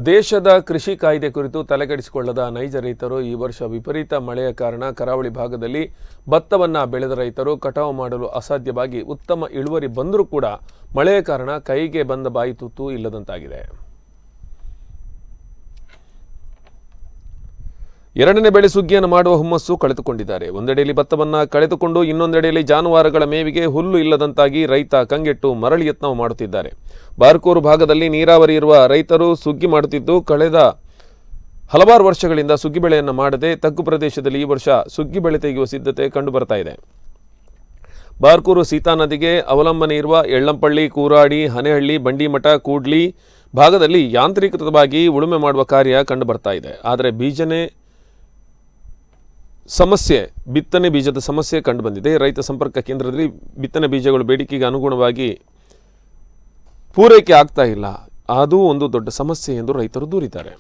ದೇಶದ ಕೃಷಿ ಕಾಯ್ದೆ ಕುರಿತು ತಲೆಕೆಡಿಸಿಕೊಳ್ಳದ ನೈಜ ರೈತರು ಈ ವರ್ಷ ವಿಪರೀತ ಮಳೆಯ ಕಾರಣ ಕರಾವಳಿ ಭಾಗದಲ್ಲಿ ಭತ್ತವನ್ನು ಬೆಳೆದ ರೈತರು ಕಟಾವು ಮಾಡಲು ಅಸಾಧ್ಯವಾಗಿ ಉತ್ತಮ ಇಳುವರಿ ಬಂದರೂ ಕೂಡ ಮಳೆಯ ಕಾರಣ ಕೈಗೆ ಬಂದ ಬಾಯಿ ತುತ್ತು ಇಲ್ಲದಂತಾಗಿದೆ. ಎರಡನೇ ಬೆಳೆ ಸುಗ್ಗಿಯನ್ನು ಮಾಡುವ ಹುಮ್ಮಸ್ಸು ಕಳೆದುಕೊಂಡಿದ್ದಾರೆ. ಒಂದೆಡೆಯಲ್ಲಿ ಭತ್ತವನ್ನು ಕಳೆದುಕೊಂಡು ಇನ್ನೊಂದೆಡೆಯಲ್ಲಿ ಜಾನುವಾರುಗಳ ಮೇವಿಗೆ ಹುಲ್ಲು ಇಲ್ಲದಂತಾಗಿ ರೈತ ಕಂಗೆಟ್ಟು ಮರಳಿ ಯತ್ನ ಮಾಡುತ್ತಿದ್ದಾರೆ. ಬಾರ್ಕೂರು ಭಾಗದಲ್ಲಿ ನೀರಾವರಿ ಇರುವ ರೈತರು ಸುಗ್ಗಿ ಮಾಡುತ್ತಿದ್ದು ಕಳೆದ ಹಲವಾರು ವರ್ಷಗಳಿಂದ ಸುಗ್ಗಿ ಬೆಳೆಯನ್ನು ಮಾಡದೆ ತಗ್ಗು ಪ್ರದೇಶದಲ್ಲಿ ಈ ವರ್ಷ ಸುಗ್ಗಿ ಬೆಳೆ ತೆಗೆಯುವ ಸಿದ್ಧತೆ ಕಂಡುಬರ್ತಾ ಇದೆ. ಬಾರ್ಕೂರು ಸೀತಾ ನದಿಗೆ ಅವಲಂಬನೆ ಇರುವ ಎಳ್ಳಂಪಳ್ಳಿ, ಕೂರಾಡಿ, ಹನೆಹಳ್ಳಿ, ಬಂಡಿಮಠ, ಕೂಡ್ಲಿ ಭಾಗದಲ್ಲಿ ಯಾಂತ್ರೀಕೃತವಾಗಿ ಉಳುಮೆ ಮಾಡುವ ಕಾರ್ಯ ಕಂಡುಬರ್ತಾ ಇದೆ. ಆದರೆ ಬಿತ್ತನೆ ಬೀಜದ ಸಮಸ್ಯೆ ಕಂಡುಬಂದಿದೆ. ರೈತ ಸಂಪರ್ಕ ಕೇಂದ್ರದಲ್ಲಿ ಬಿತ್ತನೆ ಬೀಜಗಳು ಬೇಡಿಕೆಗೆ ಅನುಗುಣವಾಗಿ ಪೂರೈಕೆ ಆಗ್ತಾ ಇಲ್ಲ. ಅದು ಒಂದು ದೊಡ್ಡ ಸಮಸ್ಯೆ ಎಂದು ರೈತರು ದೂರಿದ್ದಾರೆ.